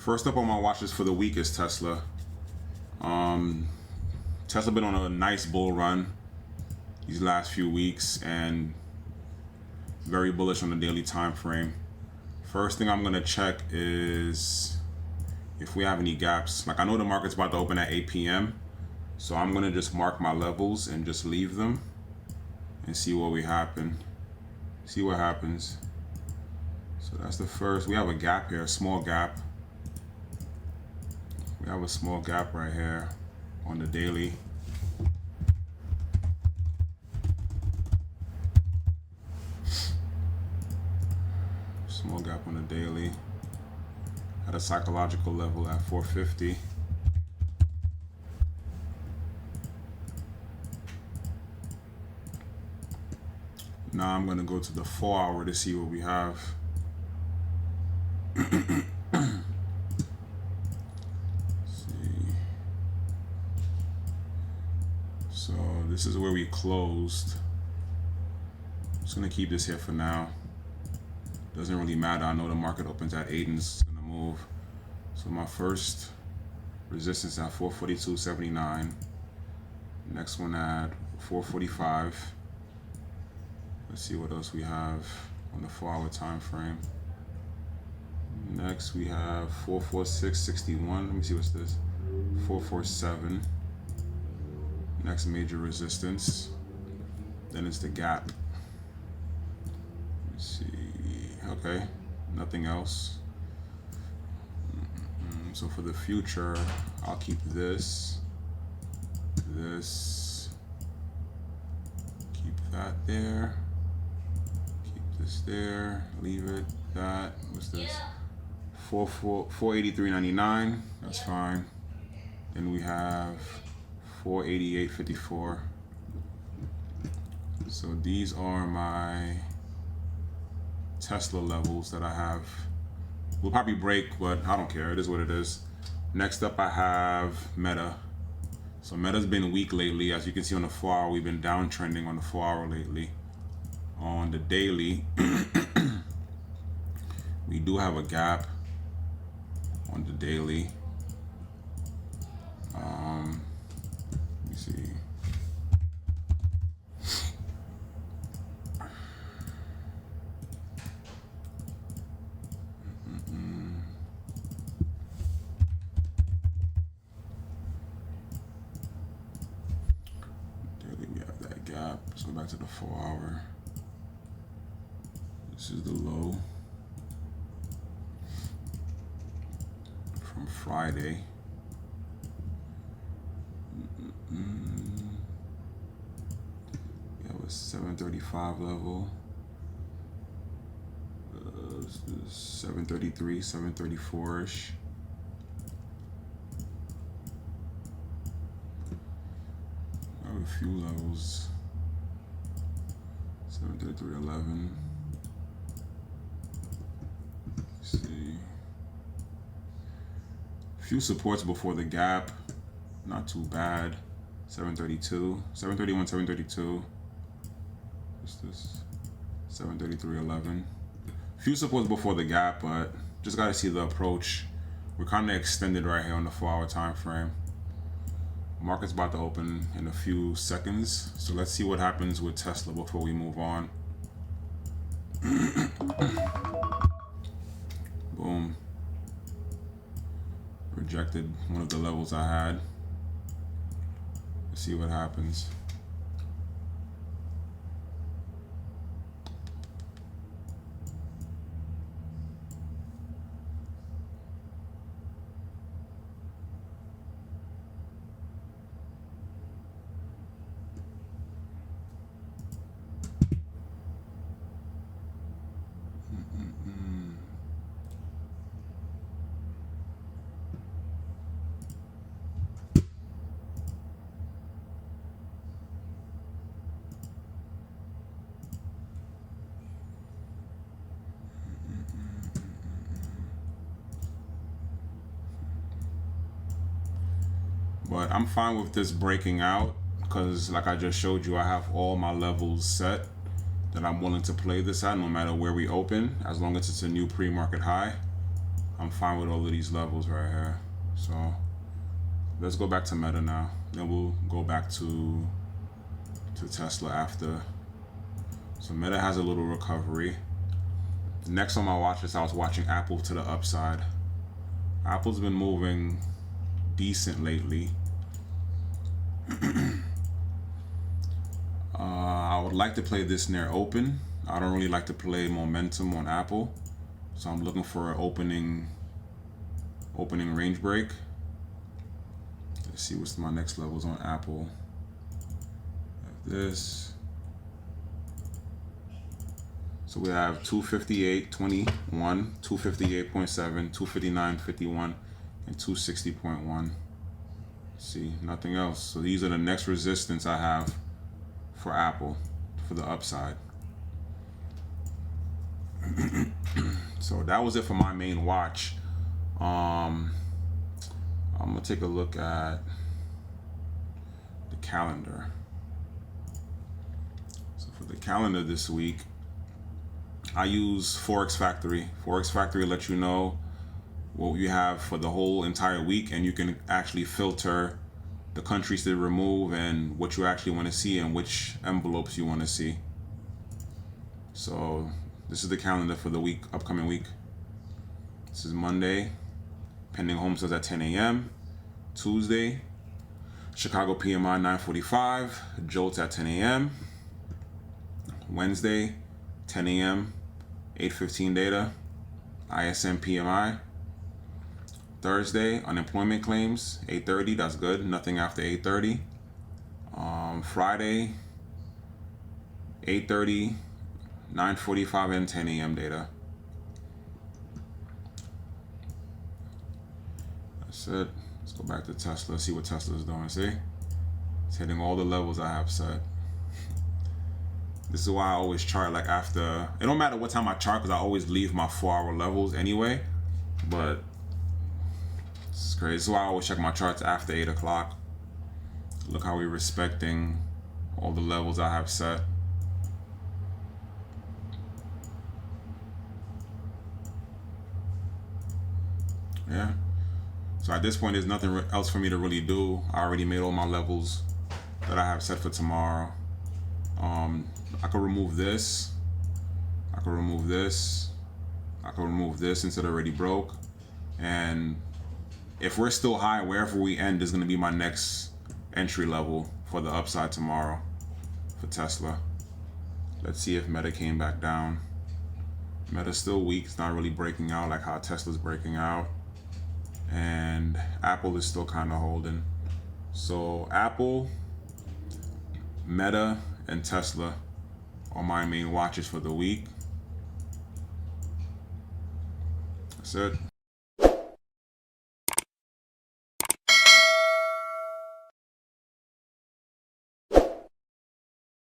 First up on my watch list for the week is Tesla. Tesla been on a nice bull run these last few weeks and very bullish on the daily time frame. First thing I'm gonna check is if we have any gaps. Like, I know the market's about to open at 8 p.m. So I'm gonna just mark my levels and just leave them and see what happens. So that's the first. We have a gap here, a small gap. We have a small gap right here on the daily. Small gap on the daily at a psychological level at 450. Now I'm going to go to the 4 hour to see what we have. See. So this is where we closed. I'm just going to keep this here for now. Doesn't really matter. I know the market opens at 8 and it's going to move. So my first resistance at 442.79. Next one at 445. Let's see what else we have on the 4 hour time frame. Next we have 446.61. Let me see what's this. 447. Next major resistance. Then it's the gap. Let's see. Okay, nothing else. So for the future, I'll keep this, keep that there, keep this there, leave it, that, what's this? 483.99, that's fine. Then we have 488.54. So these are my Tesla levels that I have. We'll probably break, but I don't care. It is what it is. Next up, I have Meta. So Meta's been weak lately. As you can see on the 4 hour, we've been downtrending on the 4 hour lately. On the daily, we do have a gap on the daily. Let me see. Let's go back to the 4 hour. This is the low from Friday. We have a 735 level. 733, 734-ish. I have a few levels. 733.11. See. Few supports before the gap. Not too bad. 732. 731, 732. What's this? 733.11. Few supports before the gap, but just gotta see the approach. We're kind of extended right here on the 4 hour time frame. Market's about to open in a few seconds, so let's see what happens with Tesla before we move on. Boom. Rejected one of the levels I had. Let's see what happens. But I'm fine with this breaking out because, like I just showed you, I have all my levels set that I'm willing to play this at no matter where we open, as long as it's a new pre-market high. I'm fine with all of these levels right here. So let's go back to Meta now. Then we'll go back to Tesla after. So Meta has a little recovery. Next on my watch list, I was watching Apple to the upside. Apple's been moving decent lately. I would like to play this near open. I don't really like to play momentum on Apple, so I'm looking for an opening range break. Let's see what's my next levels on Apple. I have this. So we have 258.21, 258.7, 259.51, and 260.1. See, nothing else. So these are the next resistance I have for Apple for the upside. So that was it for my main watch. I'm gonna take a look at the calendar. So for the calendar this week, I use Forex Factory. Forex Factory lets you know what you have for the whole entire week, and you can actually filter the countries to remove and what you actually want to see and which envelopes you want to see. So this is the calendar for the week, upcoming week. This is Monday, pending home sales at 10 a.m. Tuesday, Chicago PMI 945, JOLTS at 10 a.m. Wednesday, 10 a.m. 8:15 data, ISM PMI. Thursday, unemployment claims, 8:30, that's good, nothing after 8:30. Friday, 8:30, 9:45, and 10 a.m. data. That's it. Let's go back to Tesla, see what Tesla's doing. See? It's hitting all the levels I have set. This is why I always chart like after, it don't matter what time I chart because I always leave my 4-hour levels anyway, but it's crazy. This is why I always check my charts after 8 o'clock. Look how we're respecting all the levels I have set. Yeah. So at this point, there's nothing else for me to really do. I already made all my levels that I have set for tomorrow. I could remove this. I could remove this. I could remove this since it already broke. And if we're still high, wherever we end is going to be my next entry level for the upside tomorrow for Tesla. Let's see if Meta came back down. Meta's still weak. It's not really breaking out like how Tesla's breaking out. And Apple is still kind of holding. So Apple, Meta, and Tesla are my main watches for the week. That's it.